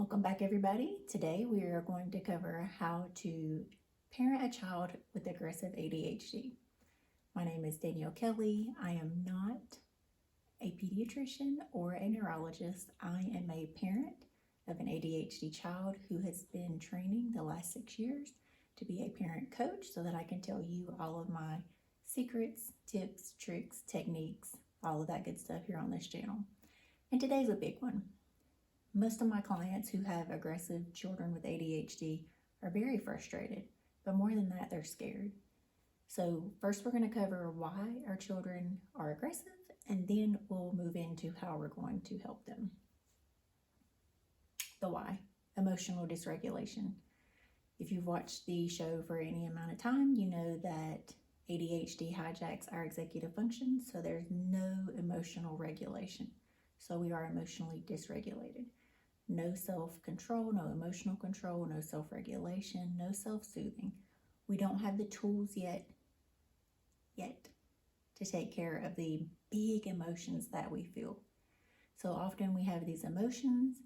Welcome back, everybody. Today we are going to cover how to parent a child with aggressive ADHD. My name is Danielle Kelly. I am not a pediatrician or a neurologist. I am a parent of an ADHD child who has been training the last 6 years to be a parent coach so that I can tell you all of my secrets, tips, tricks, techniques, all of that good stuff here on this channel. And today's a big one. Most of my clients who have aggressive children with ADHD are very frustrated, but more than that, they're scared. So first we're going to cover why our children are aggressive, and then we'll move into how we're going to help them. The why: emotional dysregulation. If you've watched the show for any amount of time, you know that ADHD hijacks our executive function, so there's no emotional regulation. So we are emotionally dysregulated. No self-control, no emotional control, no self-regulation, no self-soothing. We don't have the tools yet to take care of the big emotions that we feel. So often we have these emotions,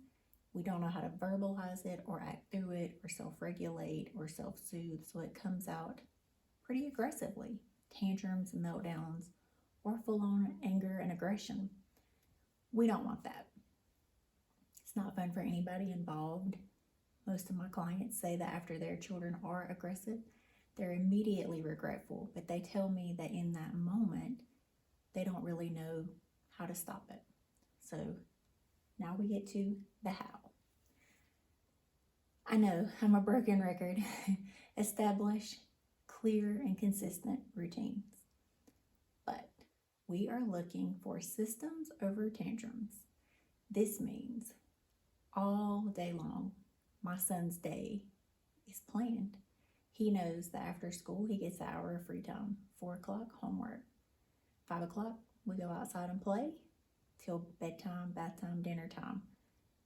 we don't know how to verbalize it or act through it or self-regulate or self-soothe, so it comes out pretty aggressively. Tantrums, meltdowns, or full-on anger and aggression. We don't want that. It's not fun for anybody involved. Most of my clients say that after their children are aggressive, they're immediately regretful, but they tell me that in that moment, they don't really know how to stop it. So now we get to the how. I know I'm a broken record. Establish clear and consistent routines. But we are looking for systems over tantrums. This means all day long, my son's day is planned. He knows that after school, he gets an hour of free time. 4 o'clock, homework. 5 o'clock, we go outside and play till bedtime, bath time, dinner time.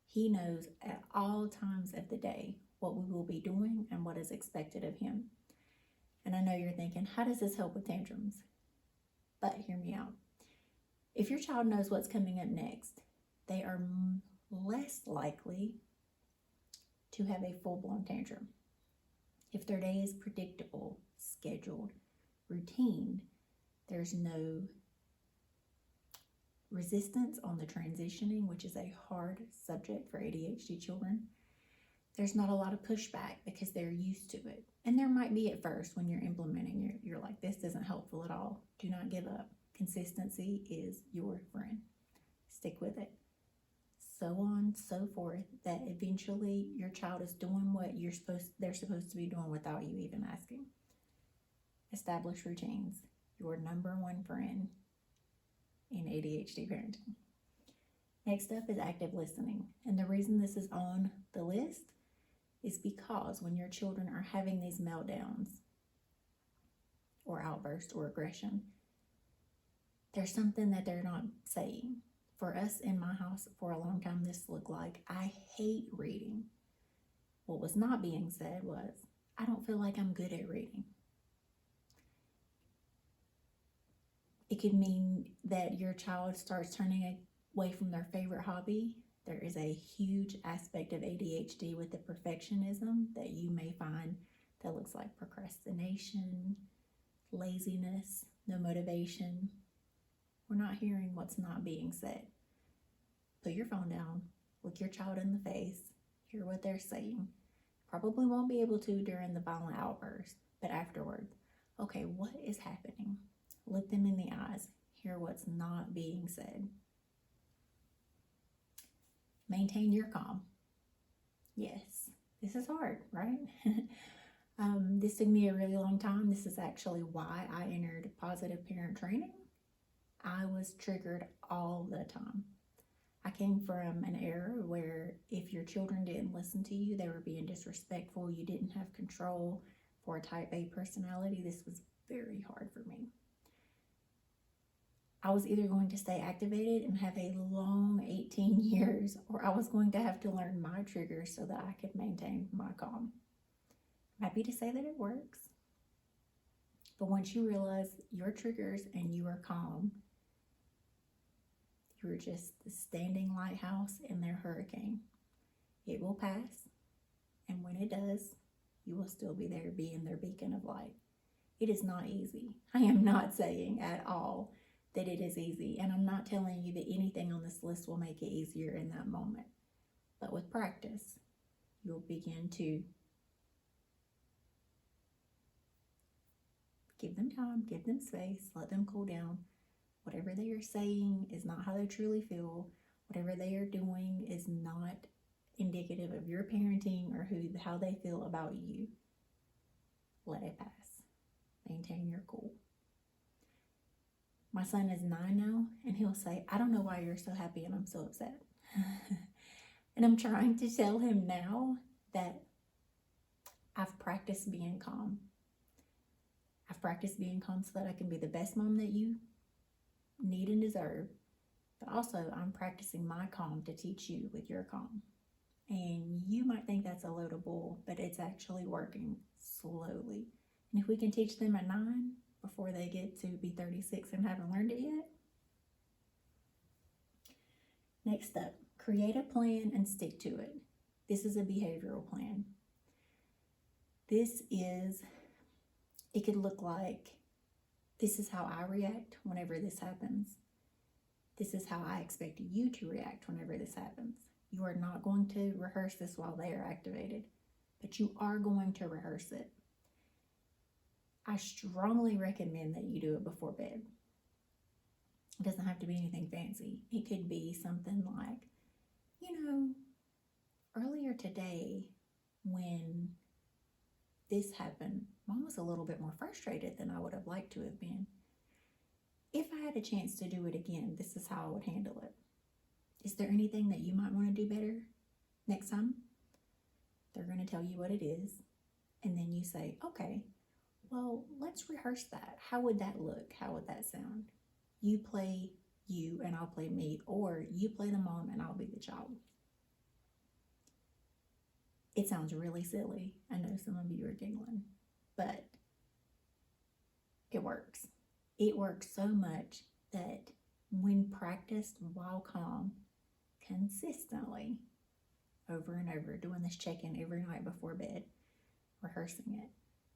He knows at all times of the day what we will be doing and what is expected of him. And I know you're thinking, how does this help with tantrums? But hear me out. If your child knows what's coming up next, they are less likely to have a full-blown tantrum. If their day is predictable, scheduled, routine, there's no resistance on the transitioning, which is a hard subject for ADHD children. There's not a lot of pushback because they're used to it. And there might be at first when you're implementing, you're like, this isn't helpful at all. Do not give up. Consistency is your friend. Stick with it. So on, so forth, that eventually your child is doing what they're supposed to be doing without you even asking. Establish routines. Your number one friend in ADHD parenting. Next up is active listening. And the reason this is on the list is because when your children are having these meltdowns or outbursts or aggression, there's something that they're not saying. For us in my house for a long time, this looked like, I hate reading. What was not being said was, I don't feel like I'm good at reading. It could mean that your child starts turning away from their favorite hobby. There is a huge aspect of ADHD with the perfectionism that you may find that looks like procrastination, laziness, no motivation. We're not hearing what's not being said. Put your phone down, look your child in the face, hear what they're saying. Probably won't be able to during the violent outburst, but afterwards, okay, what is happening? Look them in the eyes, hear what's not being said. Maintain your calm. Yes, this is hard, right? This took me a really long time. This is actually why I entered positive parent training. I was triggered all the time. I came from an era where if your children didn't listen to you, they were being disrespectful, you didn't have control. For a type A personality, this was very hard for me. I was either going to stay activated and have a long 18 years, or I was going to have to learn my triggers so that I could maintain my calm. I'm happy to say that it works. But once you realize your triggers and you are calm, you're just the standing lighthouse in their hurricane. It it will pass. And when it does, you will still be there being their beacon of light. It is not easy. I am not saying at all that it is easy. And I'm not telling you that anything on this list will make it easier in that moment. But with practice, you'll begin to give them time, give them space, let them cool down. Whatever they are saying is not how they truly feel. Whatever they are doing is not indicative of your parenting or how they feel about you. Let it pass. Maintain your cool. My son is 9 now, and he'll say, I don't know why you're so happy and I'm so upset. And I'm trying to tell him now that I've practiced being calm. I've practiced being calm so that I can be the best mom that you need and deserve. But also, I'm practicing my calm to teach you with your calm. And you might think that's a load of bull, but it's actually working slowly. And if we can teach them at 9 before they get to be 36 and haven't learned it yet. Next up, create a plan and stick to it. This is a behavioral plan. It could look like, this is how I react whenever this happens. This is how I expect you to react whenever this happens. You are not going to rehearse this while they are activated, but you are going to rehearse it. I strongly recommend that you do it before bed. It doesn't have to be anything fancy. It could be something like, earlier today when this happened, Mom was a little bit more frustrated than I would have liked to have been. If I had a chance to do it again, this is how I would handle it. Is there anything that you might want to do better next time? They're going to tell you what it is. And then you say, okay, well, let's rehearse that. How would that look? How would that sound? You play you and I'll play me, or you play the mom and I'll be the child. It sounds really silly. I know some of you are giggling, but it works. It works so much that when practiced while calm, consistently, over and over, doing this check-in every night before bed, rehearsing it,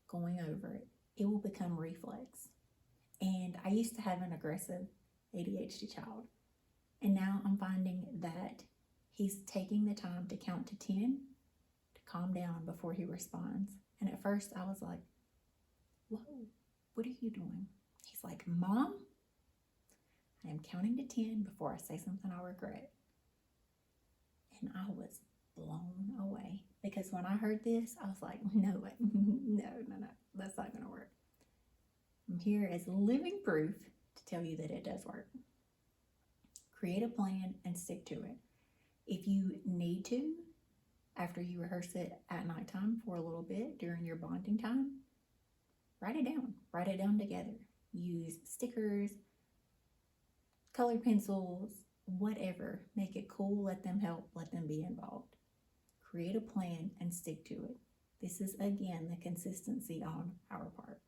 going over it, it will become reflex. And I used to have an aggressive ADHD child, and now I'm finding that he's taking the time to count to 10 to calm down before he responds. And at first I was like, whoa, what are you doing? He's like, Mom, I am counting to 10 before I say something I'll regret. And I was blown away, because when I heard this, I was like, no way, no, that's not going to work. I'm here as living proof to tell you that it does work. Create a plan and stick to it. If you need to, after you rehearse it at nighttime for a little bit during your bonding time, write it down. Write it down together. Use stickers, colored pencils, whatever. Make it cool. Let them help. Let them be involved. Create a plan and stick to it. This is, again, the consistency on our part.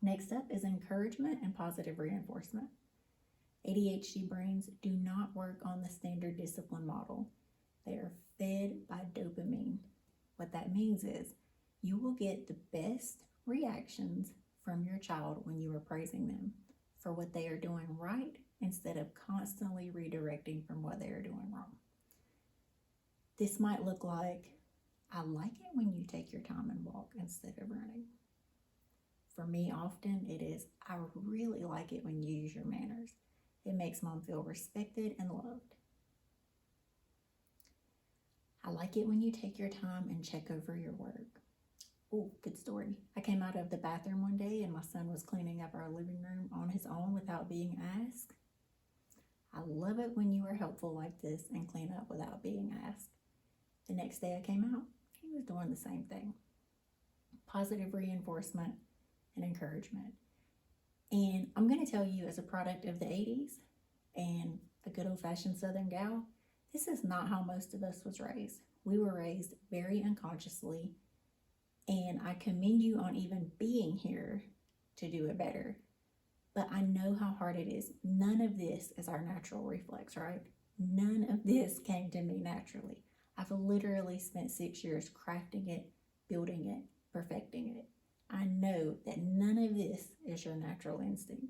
Next up is encouragement and positive reinforcement. ADHD brains do not work on the standard discipline model. They are fed by dopamine. What that means is you will get the best reactions from your child when you are praising them for what they are doing right, instead of constantly redirecting from what they are doing wrong. This might look like, I like it when you take your time and walk instead of running. For me, often it is, I really like it when you use your manners. It makes Mom feel respected and loved. I like it when you take your time and check over your work. Oh, good story. I came out of the bathroom one day and my son was cleaning up our living room on his own without being asked. I love it when you are helpful like this and clean up without being asked. The next day I came out, he was doing the same thing. Positive reinforcement and encouragement. And I'm going to tell you, as a product of the 80s and a good old-fashioned Southern gal, this is not how most of us was raised. We were raised very unconsciously, and I commend you on even being here to do it better. But I know how hard it is. None of this is our natural reflex, right? None of this came to me naturally. I've literally spent 6 years crafting it, building it, perfecting it. I know that none of this is your natural instinct.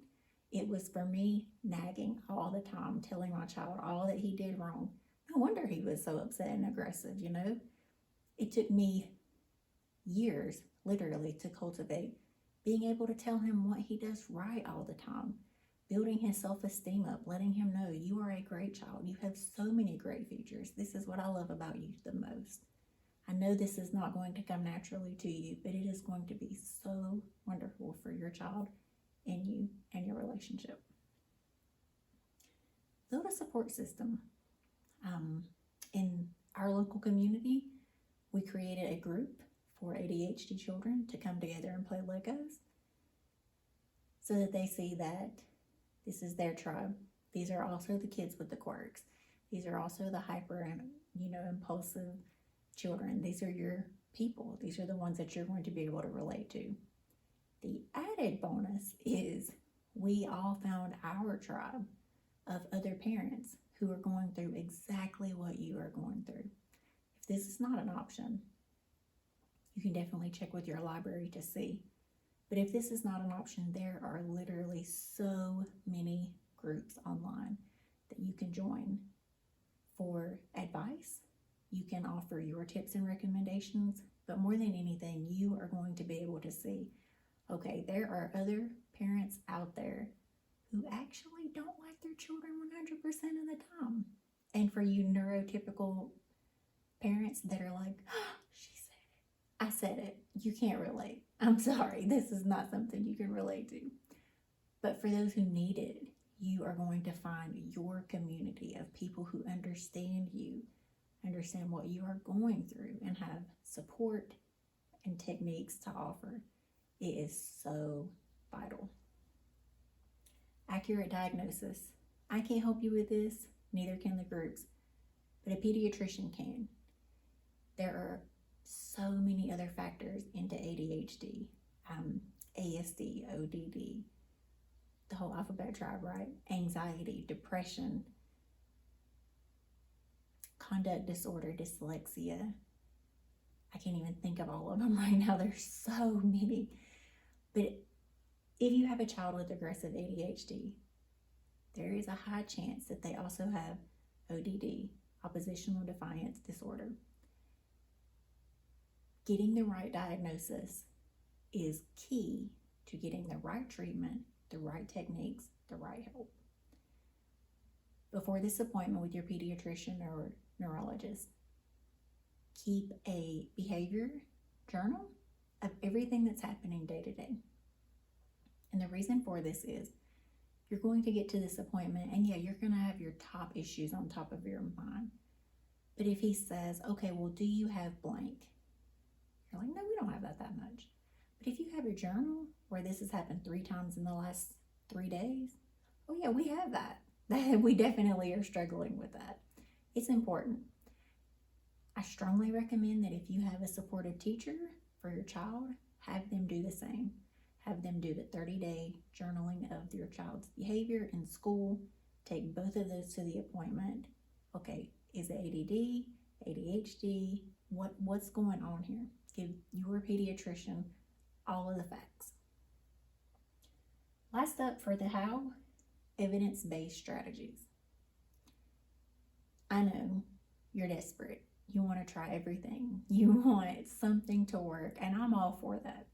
It was for me nagging all the time, telling my child all that he did wrong. No wonder he was so upset and aggressive, you know? It took me years, literally, to cultivate being able to tell him what he does right all the time, building his self-esteem up, letting him know you are a great child. You have so many great features. This is what I love about you the most. I know this is not going to come naturally to you, but it is going to be so wonderful for your child and you and your relationship. Build a support system. In our local community, we created a group for ADHD children to come together and play Legos so that they see that this is their tribe. These are also the kids with the quirks. These are also the hyper and, impulsive children. These are your people. These are the ones that you're going to be able to relate to. The added bonus is we all found our tribe of other parents who are going through exactly what you are going through. If this is not an option, you can definitely check with your library to see. But if this is not an option, there are literally so many groups online that you can join for advice. You can offer your tips and recommendations, but more than anything, you are going to be able to see, okay, there are other parents out there who actually don't like their children 100% of the time. And for you neurotypical parents that are like, oh, she said it. I said it. You can't relate. I'm sorry. This is not something you can relate to. But for those who need it, you are going to find your community of people who understand you, understand what you are going through, and have support and techniques to offer. It is so vital. Accurate diagnosis. I can't help you with this, neither can the groups, but a pediatrician can. There are so many other factors into ADHD, ASD, ODD, the whole alphabet tribe, right? Anxiety, depression, conduct disorder, dyslexia. I can't even think of all of them right now. There's so many. But if you have a child with aggressive ADHD, there is a high chance that they also have ODD, oppositional defiance disorder. Getting the right diagnosis is key to getting the right treatment, the right techniques, the right help. Before this appointment with your pediatrician or neurologist, keep a behavior journal of everything that's happening day to day. And the reason for this is you're going to get to this appointment and you're going to have your top issues on top of your mind. But if he says, okay, well, do you have blank? You're like, no, we don't have that much. But if you have your journal where this has happened 3 times in the last 3 days, oh yeah, we have that. We definitely are struggling with that. It's important. I strongly recommend that if you have a supportive teacher for your child, have them do the same. Have them do the 30-day journaling of your child's behavior in school. Take both of those to the appointment. Okay, is it ADD, ADHD? What's going on here? Give your pediatrician all of the facts. Last up for the how, evidence-based strategies. I know you're desperate. You want to try everything. You want something to work, and I'm all for that.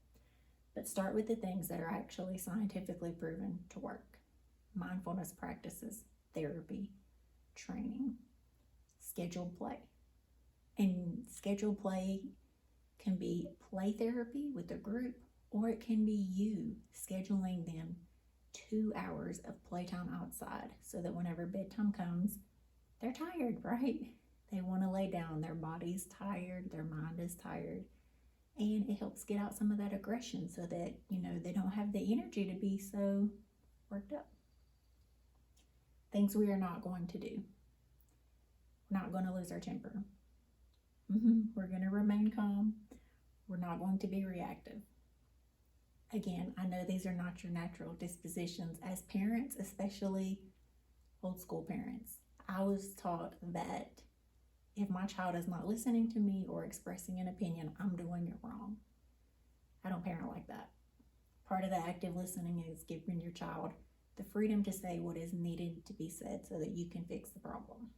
But start with the things that are actually scientifically proven to work. Mindfulness practices, therapy, training, scheduled play. And scheduled play can be play therapy with a group, or it can be you scheduling them 2 hours of playtime outside so that whenever bedtime comes, they're tired, right? They want to lay down. Their body's tired, their mind is tired. And it helps get out some of that aggression so that, they don't have the energy to be so worked up. Things we are not going to do. We're not going to lose our temper. We're going to remain calm. We're not going to be reactive. Again, I know these are not your natural dispositions as parents, especially old school parents. I was taught that if my child is not listening to me or expressing an opinion, I'm doing it wrong. I don't parent like that. Part of the active listening is giving your child the freedom to say what is needed to be said so that you can fix the problem.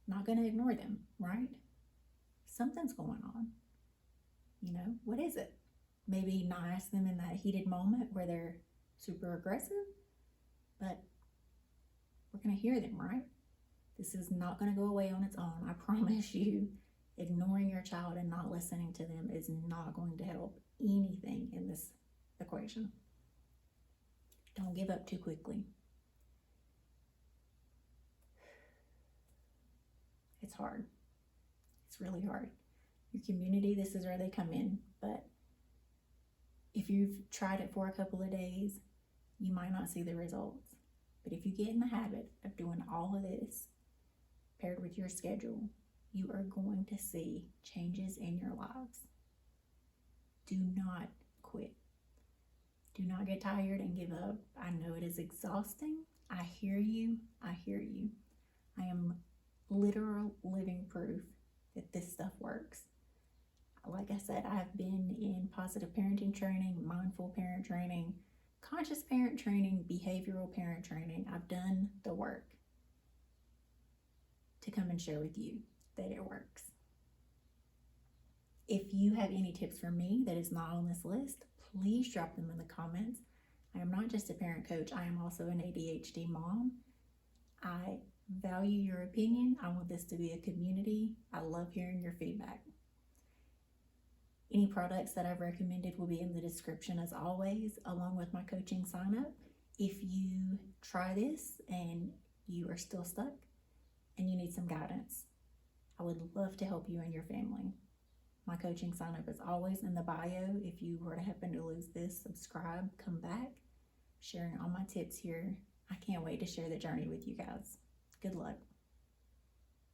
Not going to ignore them, right? Something's going on. What is it? Maybe not ask them in that heated moment where they're super aggressive, but we're going to hear them, right? This is not going to go away on its own. I promise you, ignoring your child and not listening to them is not going to help anything in this equation. Don't give up too quickly. It's hard. It's really hard. Your community, this is where they come in. But if you've tried it for a couple of days, you might not see the results. But if you get in the habit of doing all of this paired with your schedule, you are going to see changes in your lives. Do not quit. Do not get tired and give up. I know it is exhausting. I hear you. I am literal living proof that this stuff works. Like I said, I've been in positive parenting training, mindful parent training, conscious parent training, behavioral parent training. I've done the work to come and share with you that it works. If you have any tips for me that is not on this list, please drop them in the comments. I am not just a parent coach, I am also an ADHD mom. I value your opinion. I want this to be a community. I love hearing your feedback. Any products that I've recommended will be in the description as always, along with my coaching sign up. If you try this and you are still stuck and you need some guidance, I would love to help you and your family. My coaching sign up is always in the bio. If you were to happen to lose this, subscribe, come back, sharing all my tips here. I can't wait to share the journey with you guys. Good luck.